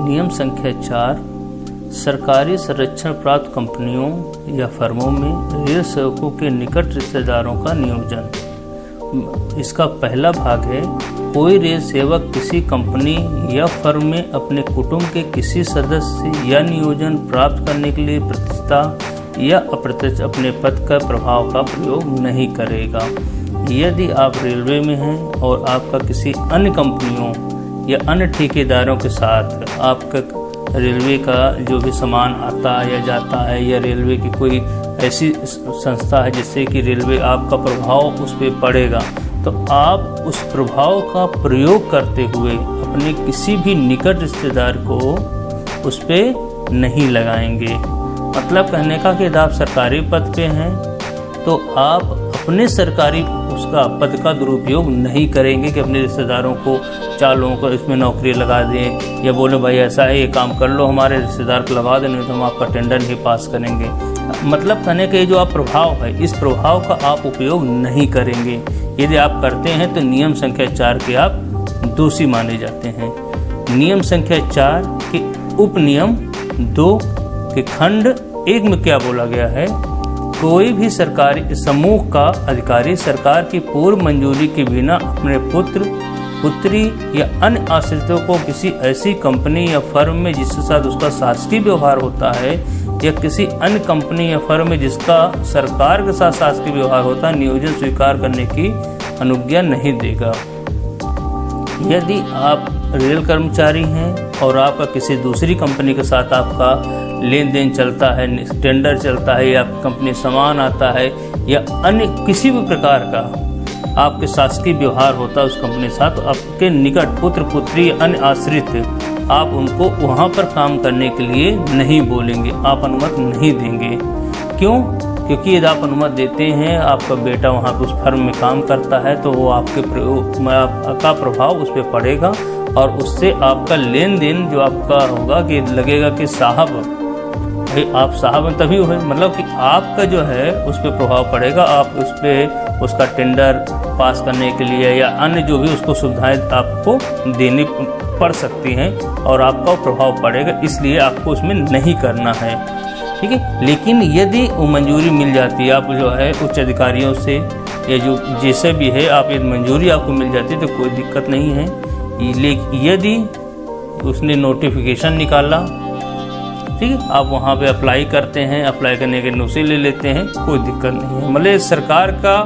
नियम संख्या 4, सरकारी संरक्षण प्राप्त कंपनियों या फर्मों में रेल सेवकों के निकट रिश्तेदारों का नियोजन। इसका पहला भाग है, कोई रेल सेवक किसी कंपनी या फर्म में अपने कुटुंब के किसी सदस्य या नियोजन प्राप्त करने के लिए प्रत्यक्षता या अप्रत्यक्ष अपने पद का प्रभाव का प्रयोग नहीं करेगा। यदि आप रेलवे में हैं और आपका किसी अन्य कंपनियों या अन्य ठेकेदारों के साथ आपका रेलवे का जो भी सामान आता है या जाता है, या रेलवे की कोई ऐसी संस्था है जिससे कि रेलवे आपका प्रभाव उस पर पड़ेगा, तो आप उस प्रभाव का प्रयोग करते हुए अपने किसी भी निकट रिश्तेदार को उस पर नहीं लगाएंगे। मतलब कहने का कि यदि आप सरकारी पद पे हैं तो आप अपने सरकारी उसका पद का दुरुपयोग नहीं करेंगे कि अपने रिश्तेदारों को, 4 लोगों को इसमें नौकरी लगा दें, या बोले भाई ऐसा है ये काम कर लो, हमारे रिश्तेदार को लगा दें, नहीं तो हम आपका टेंडर नहीं पास करेंगे। मतलब कहने का ये जो आप प्रभाव है, इस प्रभाव का आप उपयोग नहीं करेंगे। यदि आप करते हैं तो नियम संख्या 4 के आप दोषी माने जाते हैं। नियम संख्या 4 के उपनियम 2 के खंड 1 में क्या बोला गया है, कोई भी सरकारी समूह का अधिकारी सरकार की पूर्व मंजूरी के बिना अपने पुत्र, पुत्री या अन्य आश्रितों को किसी ऐसी कंपनी या फर्म में जिसके साथ उसका शासकीय व्यवहार होता है, या किसी अन्य कंपनी या फर्म में जिसका सरकार के साथ शासकीय व्यवहार होता है, नियोजन स्वीकार करने की अनुज्ञा नहीं देगा। यदि आप रेल कर्मचारी हैं और आपका किसी दूसरी कंपनी के साथ आपका लेन देन चलता है, टेंडर चलता है, या कंपनी सामान आता है, या अन्य किसी भी प्रकार का आपके शासकीय व्यवहार होता है उस कंपनी के साथ, तो आपके निकट पुत्र, पुत्री, अन्य आश्रित आप उनको वहाँ पर काम करने के लिए नहीं बोलेंगे, आप अनुमति नहीं देंगे। क्यों? क्योंकि यदि आप अनुमति देते हैं, आपका बेटा वहाँ पर उस फर्म में काम करता है, तो वो आपके आपका प्रभाव उस पर पड़ेगा और उससे आपका लेन देन जो आपका होगा कि लगेगा कि साहब आप साहब तभी हुए, मतलब कि आपका जो है उस पर प्रभाव पड़ेगा। आप उस पर उसका टेंडर पास करने के लिए या अन्य जो भी उसको सुविधाएं आपको देनी पड़ सकती हैं और आपका प्रभाव पड़ेगा, इसलिए आपको उसमें नहीं करना है। ठीक है। लेकिन यदि वो मंजूरी मिल जाती है, आप जो है उच्च अधिकारियों से या जो जैसे भी है, आप यदि मंजूरी आपको मिल जाती है तो कोई दिक्कत नहीं है। लेकिन यदि उसने नोटिफिकेशन निकाला, ठीक है, आप वहाँ पे अप्लाई करते हैं, अप्लाई करने के एनओसी ले लेते हैं, कोई दिक्कत नहीं है। मतलब सरकार का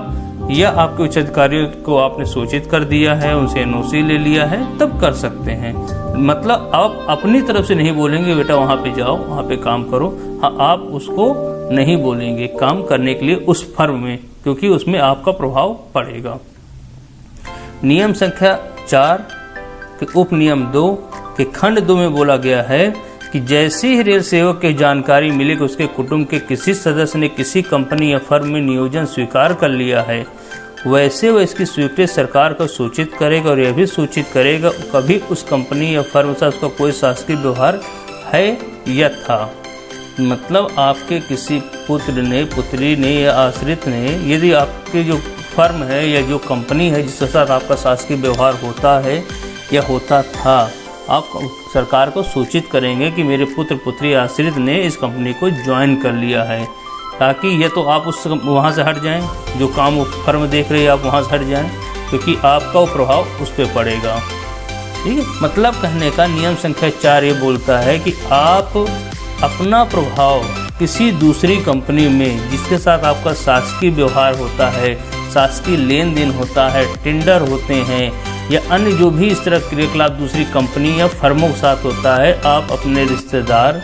या आपके उच्च अधिकारियों को आपने सूचित कर दिया है, उनसे एनओसी ले लिया है, तब कर सकते हैं। मतलब आप अपनी तरफ से नहीं बोलेंगे बेटा वहाँ पे जाओ, वहाँ पे काम करो। हाँ, आप उसको नहीं बोलेंगे काम करने के लिए उस फर्म में, क्योंकि उसमें आपका प्रभाव पड़ेगा। नियम संख्या 4 के उपनियम 2 के खंड 2 में बोला गया है कि जैसे ही रेल सेवक की जानकारी मिले कि उसके कुटुंब के किसी सदस्य ने किसी कंपनी या फर्म में नियोजन स्वीकार कर लिया है, वैसे वह इसकी स्वीकृति सरकार को सूचित करेगा और यह भी सूचित करेगा कभी उस कंपनी या फर्म से उसका कोई शासकीय व्यवहार है या था। मतलब आपके किसी पुत्र ने, पुत्री ने या आश्रित ने, यदि आपके जो फर्म है या जो कंपनी है जिसके साथ आपका शासकीय व्यवहार होता है या होता था, आप सरकार को सूचित करेंगे कि मेरे पुत्र, पुत्री, आश्रित ने इस कंपनी को ज्वाइन कर लिया है, ताकि ये तो आप उस वहाँ से हट जाएं, जो काम फर्म देख रही है आप वहाँ से हट जाएं, क्योंकि आपका वो प्रभाव उस पर पड़ेगा। ठीक है। मतलब कहने का नियम संख्या 4 ये बोलता है कि आप अपना प्रभाव किसी दूसरी कंपनी में जिसके साथ आपका शासकीय व्यवहार होता है, शासकीय लेन देन होता है, टेंडर होते हैं, या अन्य जो भी इस तरह क्रियाकलाप दूसरी कंपनी या फर्मों के साथ होता है, आप अपने रिश्तेदार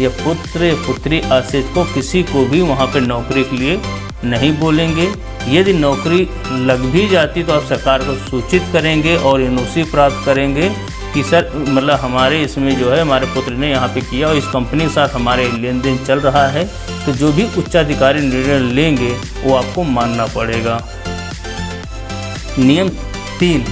या पुत्र या पुत्री आश्रित को किसी को भी वहाँ पर नौकरी के लिए नहीं बोलेंगे। यदि नौकरी लग भी जाती तो आप सरकार को सूचित करेंगे और एनओसी प्राप्त करेंगे कि सर मतलब हमारे इसमें जो है हमारे पुत्र ने यहाँ पे किया और इस कंपनी के साथ हमारे लेन देन चल रहा है, तो जो भी उच्चाधिकारी निर्णय लेंगे वो आपको मानना पड़ेगा। नियम 3,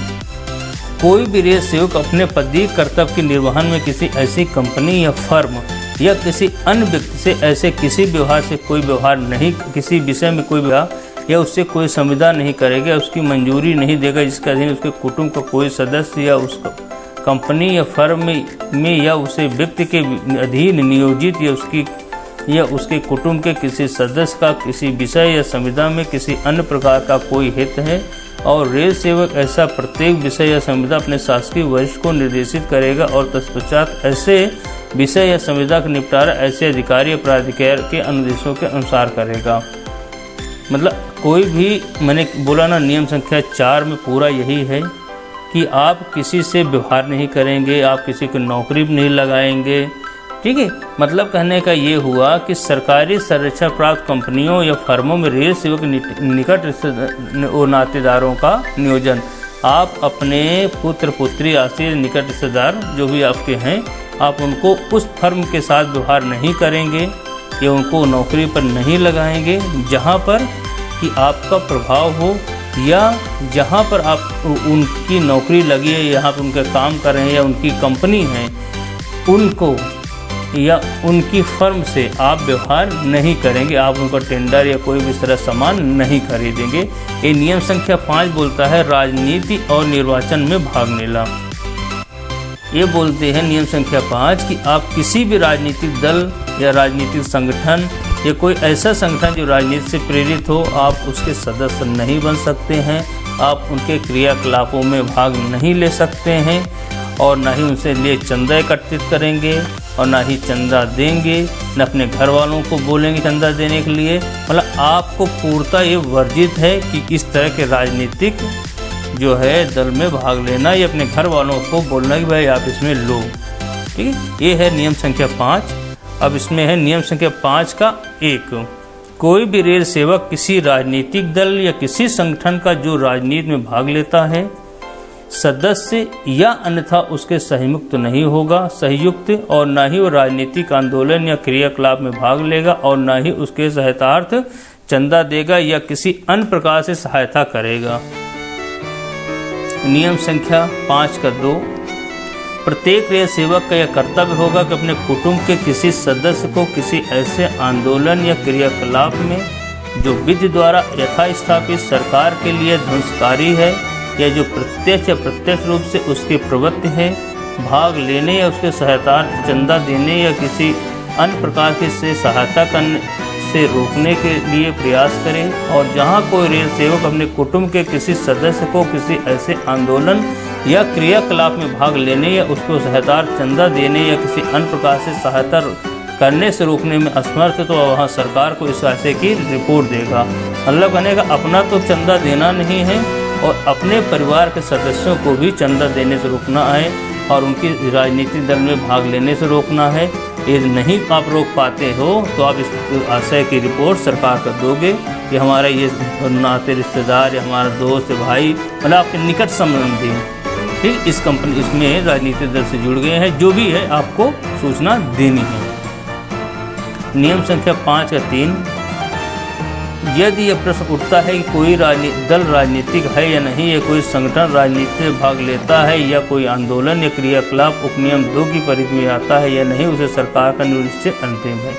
कोई भी रेल सेवक अपने पदीय कर्तव्य के निर्वहन में किसी ऐसी कंपनी या फर्म या किसी अन्य व्यक्ति से ऐसे किसी व्यवहार से कोई व्यवहार नहीं, किसी विषय में कोई व्यवहार या उससे कोई संविदा नहीं करेगा, उसकी मंजूरी नहीं देगा जिसके अधीन उसके कुटुंब का कोई सदस्य या उसका कंपनी या फर्म में या उसे व्यक्ति के अधीन नियोजित या उसके कुटुंब के किसी सदस्य का किसी विषय या संविदा में किसी अन्य प्रकार का कोई हित है और रेल सेवक ऐसा प्रत्येक विषय या संविदा अपने शासकीय वरिष्ठ को निर्देशित करेगा और तत्पश्चात ऐसे विषय या संविदा का निपटारा ऐसे अधिकारी या प्राधिकार के अनुदेशों के अनुसार करेगा। मतलब कोई भी, मैंने बोला ना, नियम संख्या 4 में पूरा यही है कि आप किसी से व्यवहार नहीं करेंगे, आप किसी को नौकरी नहीं लगाएंगे। ठीक है, मतलब कहने का ये हुआ कि सरकारी संरक्षण प्राप्त कंपनियों या फर्मों में रेल सेवक निकट रिश्तेदार और नातेदारों का नियोजन आप अपने पुत्र पुत्री आश्रित निकट रिश्तेदार जो भी आपके हैं, आप उनको उस फर्म के साथ व्यवहार नहीं करेंगे या उनको नौकरी पर नहीं लगाएंगे जहाँ पर कि आपका प्रभाव हो या जहाँ पर आप उनकी नौकरी लगी है, यहाँ पर उनका काम कर रहे हैं या उनकी कंपनी है, उनको या उनकी फर्म से आप व्यवहार नहीं करेंगे, आप उनका टेंडर या कोई भी इस तरह सामान नहीं खरीदेंगे। ये नियम संख्या 5 बोलता है राजनीति और निर्वाचन में भाग लेना। ये बोलते हैं नियम संख्या 5 कि आप किसी भी राजनीतिक दल या राजनीतिक संगठन या कोई ऐसा संगठन जो राजनीति से प्रेरित हो, आप उसके सदस्य नहीं बन सकते हैं, आप उनके क्रियाकलापों में भाग नहीं ले सकते हैं और ना ही उनसे लिए चंदा एकत्रित करेंगे और ना ही चंदा देंगे, न अपने घर वालों को बोलेंगे चंदा देने के लिए। मतलब आपको पूर्णतः ये वर्जित है कि इस तरह के राजनीतिक जो है दल में भाग लेना या अपने घर वालों को बोलना कि भाई आप इसमें लो। ठीक है, ये है नियम संख्या 5। अब इसमें है नियम संख्या 5 का 1, कोई भी रेल सेवक किसी राजनीतिक दल या किसी संगठन का जो राजनीति में भाग लेता है सदस्य या अन्यथा उसके सहमुक्त नहीं होगा, संयुक्त, और न ही वो राजनीतिक आंदोलन या क्रियाकलाप में भाग लेगा और न ही उसके सहायतार्थ चंदा देगा या किसी अन्य प्रकार से सहायता करेगा। नियम संख्या 5 का 2, प्रत्येक रेल सेवक का यह कर्तव्य होगा कि अपने कुटुंब के किसी सदस्य को किसी ऐसे आंदोलन या क्रियाकलाप में जो विधि द्वारा यथास्थापित सरकार के लिए ध्वंसकारी है या जो प्रत्यक्ष या प्रत्यक्ष रूप से उसकी प्रवृत्ति है, भाग लेने या उसके सहायतार्थ चंदा देने या किसी अन्य प्रकार की से सहायता करने से रोकने के लिए प्रयास करें। और जहां कोई रेल सेवक अपने कुटुंब के किसी सदस्य को किसी ऐसे आंदोलन या क्रियाकलाप में भाग लेने या उसको सहायतार्थ चंदा देने या किसी अन्य प्रकार से सहायता करने से रोकने में असमर्थ है, तो वहाँ सरकार को इस ऐसे की रिपोर्ट देगा। मतलब कहने का अपना तो चंदा देना नहीं है और अपने परिवार के सदस्यों को भी चंदा देने से रोकना है और उनकी राजनीतिक दल में भाग लेने से रोकना है। यदि नहीं आप रोक पाते हो तो आप इस आशय की रिपोर्ट सरकार को दोगे कि हमारा ये नाते रिश्तेदार या हमारा दोस्त भाई, मतलब आपके निकट संबंधी ठीक इस कंपनी इसमें राजनीतिक दल से जुड़ गए हैं, जो भी है आपको सूचना देनी है। नियम संख्या 5 का 3, यदि यह प्रश्न उठता है कि कोई दल राजनीतिक है या नहीं, या कोई संगठन राजनीति में भाग लेता है या कोई आंदोलन या क्रियाकलाप उपनियम 2 की परिधि में आता है या नहीं, उसे सरकार का निश्चय अंतिम है।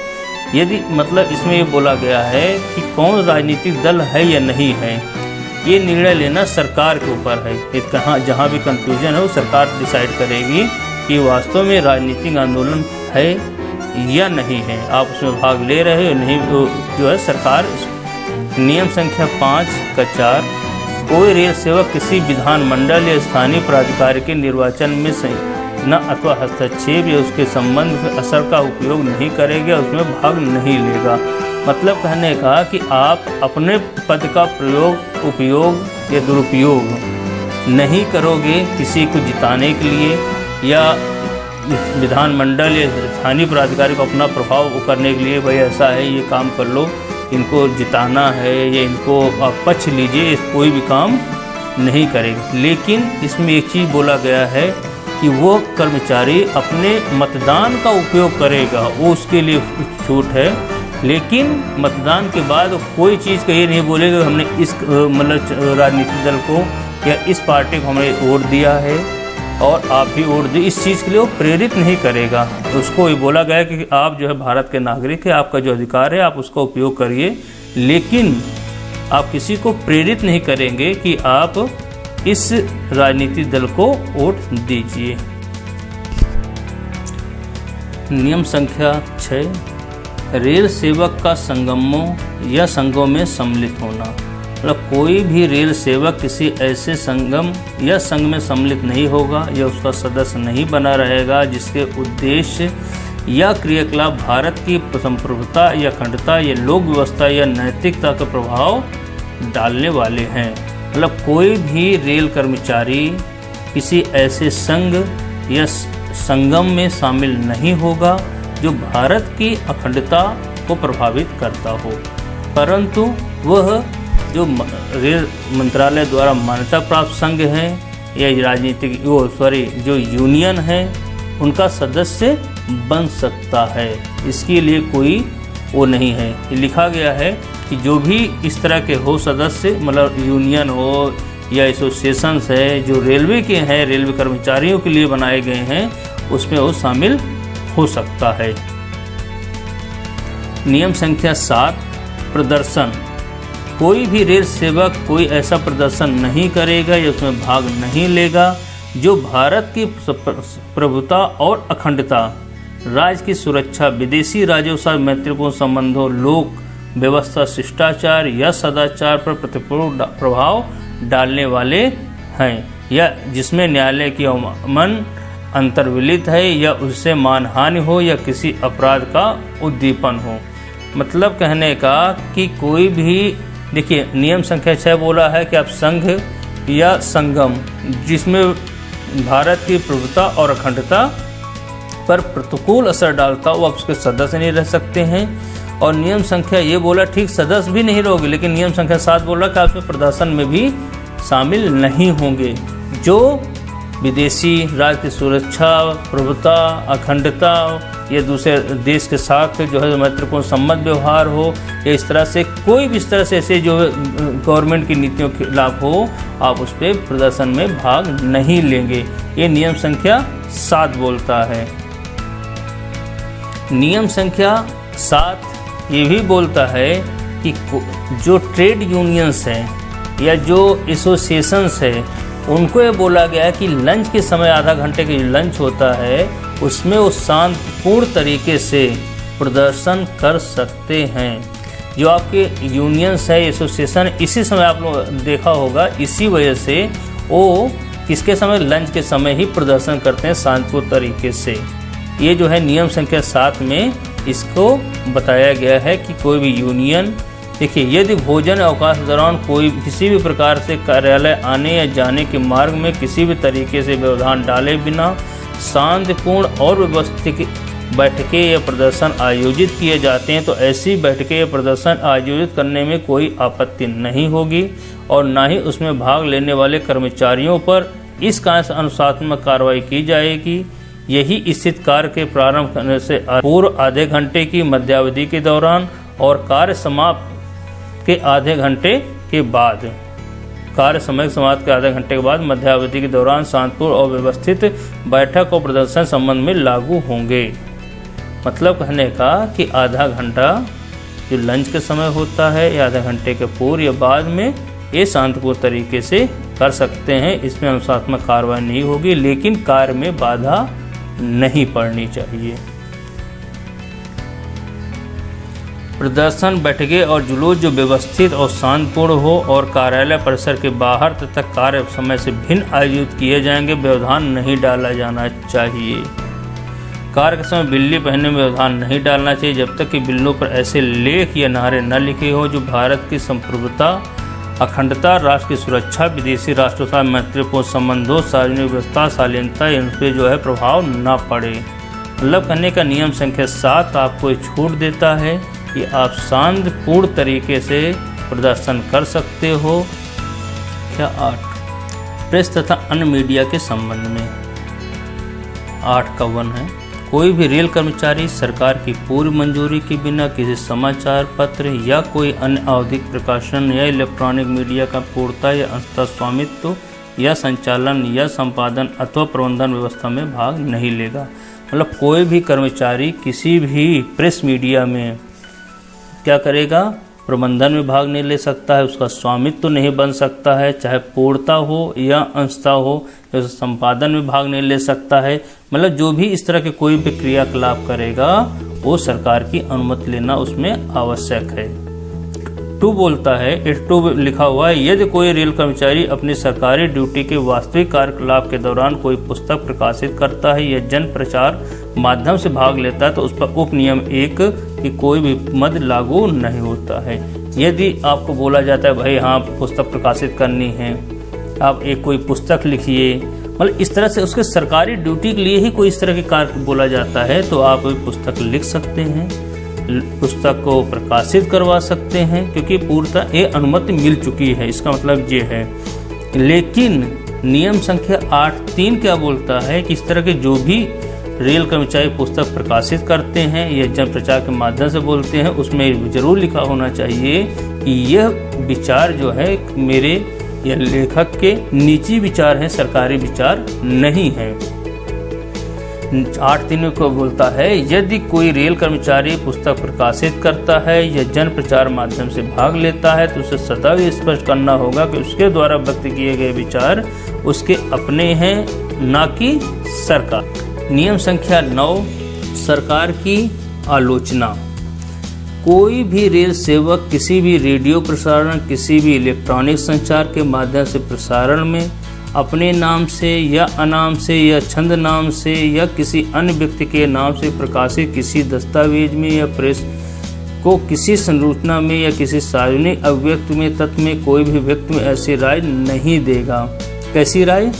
यदि मतलब इसमें ये बोला गया है कि कौन राजनीतिक दल है या नहीं है, ये निर्णय लेना सरकार के ऊपर है। कहाँ जहाँ भी कंफ्यूजन है वो सरकार डिसाइड करेगी कि वास्तव में राजनीतिक आंदोलन है या नहीं है, आप उसमें भाग ले रहे हो नहीं, जो है सरकार। नियम संख्या 5 का 4, कोई रेल सेवक किसी विधानमंडल या स्थानीय प्राधिकारी के निर्वाचन में न अथवा हस्तक्षेप या उसके संबंध में असर का उपयोग नहीं करेगा, उसमें भाग नहीं लेगा। मतलब कहने का कि आप अपने पद का उपयोग या दुरुपयोग नहीं करोगे किसी को जिताने के लिए या विधानमंडल या स्थानीय प्राधिकारी को अपना प्रभाव करने के लिए, भाई ऐसा है ये काम कर लो, इनको जिताना है या इनको आप पक्ष लीजिए, कोई भी काम नहीं करेगा। लेकिन इसमें एक चीज़ बोला गया है कि वो कर्मचारी अपने मतदान का उपयोग करेगा, वो उसके लिए छूट है। लेकिन मतदान के बाद कोई चीज़ का ये नहीं बोलेगा हमने इस मतलब राजनीतिक दल को या इस पार्टी को हमने वोट दिया है और आप भी वोट दी, इस चीज़ के लिए वो प्रेरित नहीं करेगा। उसको ये बोला गया कि आप जो है भारत के नागरिक है, आपका जो अधिकार है आप उसका उपयोग करिए, लेकिन आप किसी को प्रेरित नहीं करेंगे कि आप इस राजनीतिक दल को वोट दीजिए। नियम संख्या 6, रेल सेवक का संगमों या संघों में सम्मिलित होना। मतलब कोई भी रेल सेवक किसी ऐसे संगम या संघ में सम्मिलित नहीं होगा या उसका सदस्य नहीं बना रहेगा जिसके उद्देश्य या क्रियाकलाप भारत की संप्रभुता या अखंडता या लोक व्यवस्था या नैतिकता का प्रभाव डालने वाले हैं। मतलब कोई भी रेल कर्मचारी किसी ऐसे संघ या संगम में शामिल नहीं होगा जो भारत की अखंडता को प्रभावित करता हो, परंतु वह जो रेल मंत्रालय द्वारा मान्यता प्राप्त संघ है या राजनीतिक जो यूनियन है उनका सदस्य बन सकता है। इसके लिए कोई वो नहीं है। ये लिखा गया है कि जो भी इस तरह के हो सदस्य, मतलब यूनियन हो या एसोसिएशंस है जो रेलवे के हैं, रेलवे कर्मचारियों के लिए बनाए गए हैं, उसमें वो शामिल हो सकता है। नियम संख्या 7, प्रदर्शन। कोई भी रेल सेवक कोई ऐसा प्रदर्शन नहीं करेगा या उसमें भाग नहीं लेगा जो भारत की प्रभुता और अखंडता, राज्य की सुरक्षा, विदेशी राज्यों के साथ मैत्रीपूर्ण संबंधों, लोक व्यवस्था, शिष्टाचार या सदाचार पर प्रतिकूल प्रभाव डालने वाले हैं, या जिसमें न्यायालय की अवमान अंतर्विलित है या उससे मानहानि हो या किसी अपराध का उद्दीपन हो। मतलब कहने का कि कोई भी, देखिए नियम संख्या 6 बोला है कि आप संघ या संगम जिसमें भारत की प्रभुता और अखंडता पर प्रतिकूल असर डालता हो, आप उसके सदस्य नहीं रह सकते हैं। और नियम संख्या ये बोला, ठीक सदस्य भी नहीं रहोगे, लेकिन नियम संख्या 7 बोला कि आप उसमें प्रदर्शन में भी शामिल नहीं होंगे जो विदेशी राज्य की सुरक्षा, प्रभुता, अखंडता या दूसरे देश के साथ जो है मैत्रीपूर्ण संबंध व्यवहार हो या इस तरह से कोई भी इस तरह से ऐसे जो गवर्नमेंट की नीतियों के खिलाफ हो, आप उस पर प्रदर्शन में भाग नहीं लेंगे। ये नियम संख्या 7 बोलता है। नियम संख्या 7 ये भी बोलता है कि जो ट्रेड यूनियंस हैं या जो एसोसिएशंस है उनको ये बोला गया है कि लंच के समय, आधा घंटे की लंच होता है, उसमें वो शांतिपूर्ण तरीके से प्रदर्शन कर सकते हैं। जो आपके यूनियंस है, एसोसिएशन, इसी समय आप लोग देखा होगा, इसी वजह से वो किसके समय, लंच के समय ही प्रदर्शन करते हैं शांतिपूर्ण तरीके से। ये जो है नियम संख्या 7 में इसको बताया गया है कि कोई भी यूनियन, देखिए यदि भोजन अवकाश के दौरान कोई किसी भी प्रकार से कार्यालय आने या जाने के मार्ग में किसी भी तरीके से व्यवधान डाले बिना शांतिपूर्ण और व्यवस्थित बैठकें या प्रदर्शन आयोजित किए जाते हैं, तो ऐसी बैठकें या प्रदर्शन आयोजित करने में कोई आपत्ति नहीं होगी और ना ही उसमें भाग लेने वाले कर्मचारियों पर इस कारण से अनुशासनात्मक कार्रवाई की जाएगी। यही स्थित कार्य के प्रारंभ करने से पूर्व आधे घंटे की मध्यावधि के दौरान और कार्य समाप्त के आधे घंटे के बाद, कार्य समय समाप्त के आधे घंटे के बाद मध्यावधि के दौरान शांतिपूर्ण और व्यवस्थित बैठक और प्रदर्शन संबंध में लागू होंगे। मतलब कहने का कि आधा घंटा जो लंच के समय होता है या आधे घंटे के पूर्व या बाद में ये शांतिपूर्ण तरीके से कर सकते हैं, इसमें अनुशासनात्मक कार्रवाई नहीं होगी, लेकिन कार्य में बाधा नहीं पड़नी चाहिए। प्रदर्शन, बैठकें और जुलूस जो व्यवस्थित और शांतिपूर्ण हो और कार्यालय परिसर के बाहर तथा कार्य समय से भिन्न आयोजित किए जाएंगे, व्यवधान नहीं डाला जाना चाहिए। कार्य के समय बिल्ली पहनने में व्यवधान नहीं डालना चाहिए जब तक कि बिल्लों पर ऐसे लेख या नारे न लिखे हो जो भारत की संप्रभुता, अखंडता, राष्ट्र की सुरक्षा, विदेशी राष्ट्रों के साथ मैत्रीपूर्ण संबंधों, सार्वजनिक व्यवस्था, शालीनता इन पर जो है प्रभाव न पड़े। मतलब कहने का नियम संख्या 7 आपको छूट देता है कि आप शांतिपूर्ण तरीके से प्रदर्शन कर सकते हो। क्या 8 प्रेस तथा अन्य मीडिया के संबंध में 8 का 1 है, कोई भी रेल कर्मचारी सरकार की पूर्व मंजूरी के बिना किसी समाचार पत्र या कोई अन्य आवधिक प्रकाशन या इलेक्ट्रॉनिक मीडिया का पूर्णतः या अंशतः स्वामित्व या संचालन या संपादन अथवा प्रबंधन व्यवस्था में भाग नहीं लेगा। मतलब कोई भी कर्मचारी किसी भी प्रेस मीडिया में क्या करेगा, प्रबंधन में भाग नहीं ले सकता है, उसका स्वामित्व तो नहीं बन सकता है, चाहे पूर्णता हो या अंशता हो, या संपादन में भाग नहीं ले सकता है। मतलब जो भी इस तरह के कोई भी क्रियाकलाप करेगा वो सरकार की अनुमति लेना उसमें आवश्यक है। 2 बोलता है, 2 लिखा हुआ है, यदि कोई रेल कर्मचारी अपनी सरकारी ड्यूटी के वास्तविक कार्यकलाप के दौरान कोई पुस्तक प्रकाशित करता है या जन प्रचार माध्यम से भाग लेता है तो उस पर उप नियम 1 कि कोई भी मद लागू नहीं होता है। यदि आपको बोला जाता है भाई हाँ पुस्तक प्रकाशित करनी है, आप एक कोई पुस्तक लिखिए, मतलब इस तरह से उसके सरकारी ड्यूटी के लिए ही कोई इस तरह के कार्य बोला जाता है तो आप पुस्तक लिख सकते हैं, पुस्तक को प्रकाशित करवा सकते हैं, क्योंकि पूर्णतः ये अनुमति मिल चुकी है, इसका मतलब ये है। लेकिन नियम संख्या 8(3) क्या बोलता है कि इस तरह के जो भी रेल कर्मचारी पुस्तक प्रकाशित करते हैं या जन प्रचार के माध्यम से बोलते हैं, उसमें जरूर लिखा होना चाहिए कि यह विचार जो है मेरे या लेखक के निजी विचार हैं, सरकारी विचार नहीं है। 8(3) को बोलता है, यदि कोई रेल कर्मचारी पुस्तक प्रकाशित करता है या जन प्रचार माध्यम से भाग लेता है तो उसे सदा ही स्पष्ट करना होगा कि उसके द्वारा व्यक्त किए गए विचार उसके अपने हैं, न कि सरकार। नियम संख्या 9, सरकार की आलोचना। कोई भी रेल सेवक किसी भी रेडियो प्रसारण, किसी भी इलेक्ट्रॉनिक संचार के माध्यम से प्रसारण में अपने नाम से या अनाम से या छंद नाम से या किसी अन्य व्यक्ति के नाम से प्रकाशित किसी दस्तावेज में या प्रेस को किसी संरचना में या किसी सार्वजनिक अभिव्यक्ति में तत्व में कोई भी व्यक्ति में ऐसी राय नहीं देगा। कैसी राय?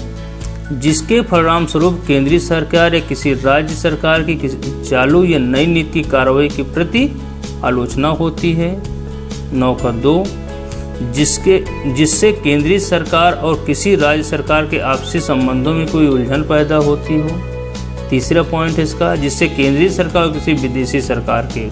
जिसके परिणाम स्वरूप केंद्रीय सरकार या किसी राज्य सरकार की किसी चालू या नई नीति कार्रवाई के प्रति आलोचना होती है। 9(2) जिससे केंद्रीय सरकार और किसी राज्य सरकार के आपसी संबंधों में कोई उलझन पैदा होती हो। तीसरा पॉइंट है इसका, जिससे केंद्रीय सरकार और किसी विदेशी सरकार के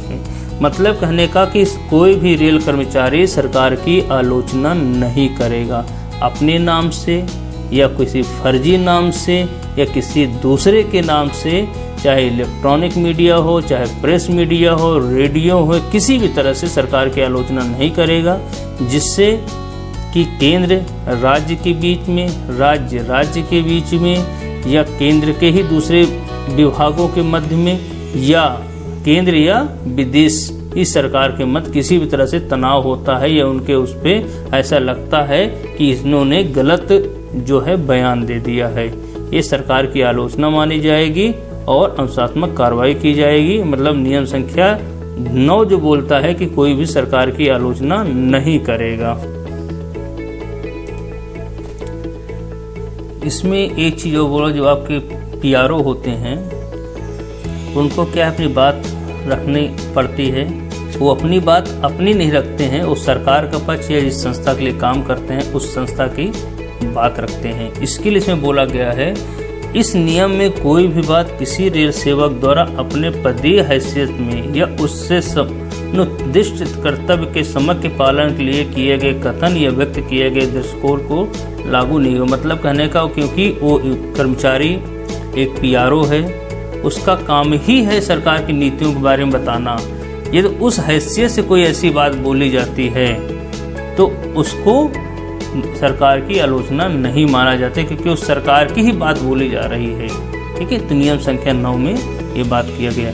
मतलब कहने का कि कोई भी रेल कर्मचारी सरकार की आलोचना नहीं करेगा अपने नाम से या किसी फर्जी नाम से या किसी दूसरे के नाम से, चाहे इलेक्ट्रॉनिक मीडिया हो, चाहे प्रेस मीडिया हो, रेडियो हो, किसी भी तरह से सरकार की आलोचना नहीं करेगा, जिससे कि केंद्र राज्य के बीच में, राज्य के बीच में या केंद्र के ही दूसरे विभागों के मध्य में या केंद्र या विदेश इस सरकार के मध्य किसी भी तरह से तनाव होता है या उनके उस पे ऐसा लगता है कि इन्होंने गलत जो है बयान दे दिया है, ये सरकार की आलोचना मानी जाएगी और अनुशासनात्मक कार्रवाई की जाएगी। मतलब नियम संख्या 9 जो बोलता है कि कोई भी सरकार की आलोचना नहीं करेगा। इसमें एक चीज जो बोला, जो आपके PRO होते हैं उनको क्या अपनी बात रखनी पड़ती है, वो अपनी बात अपनी नहीं रखते हैं, वो सरकार का पक्ष या जिस संस्था के लिए काम करते हैं उस संस्था की बात रखते हैं। इसके लिए इसमें बोला गया है, इस नियम में कोई भी बात किसी रेल सेवक द्वारा अपने पदीय हैसियत में या उससे निर्दिष्ट कर्तव्य के समग्र पालन के लिए किए गए कथन या व्यक्त किए गए दृष्टिकोण को लागू नहीं हो। मतलब कहने का, क्योंकि वो कर्मचारी एक PRO है, उसका काम ही है सरकार की नीतियों के बारे में बताना। यदि उस हैसियत से कोई ऐसी बात बोली जाती है तो उसको सरकार की आलोचना नहीं माना जाता, क्योंकि उस सरकार की ही बात बोली जा रही है। ठीक है, तो नियम संख्या 9 में ये बात किया गया।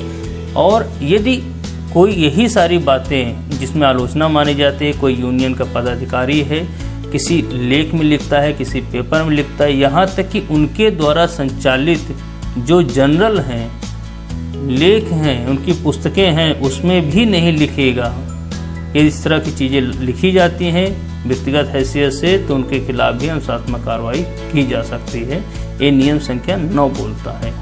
और यदि कोई यही सारी बातें जिसमें आलोचना मानी जाती है, कोई यूनियन का पदाधिकारी है, किसी लेख में लिखता है, किसी पेपर में लिखता है, यहाँ तक कि उनके द्वारा संचालित जो जनरल हैं, लेख हैं, उनकी पुस्तकें हैं, उसमें भी नहीं लिखेगा। यदि इस तरह की चीज़ें लिखी जाती हैं व्यक्तिगत हैसियत से तो उनके खिलाफ भी अनुशासनात्मक कार्रवाई की जा सकती है। ये नियम संख्या 9 बोलता है।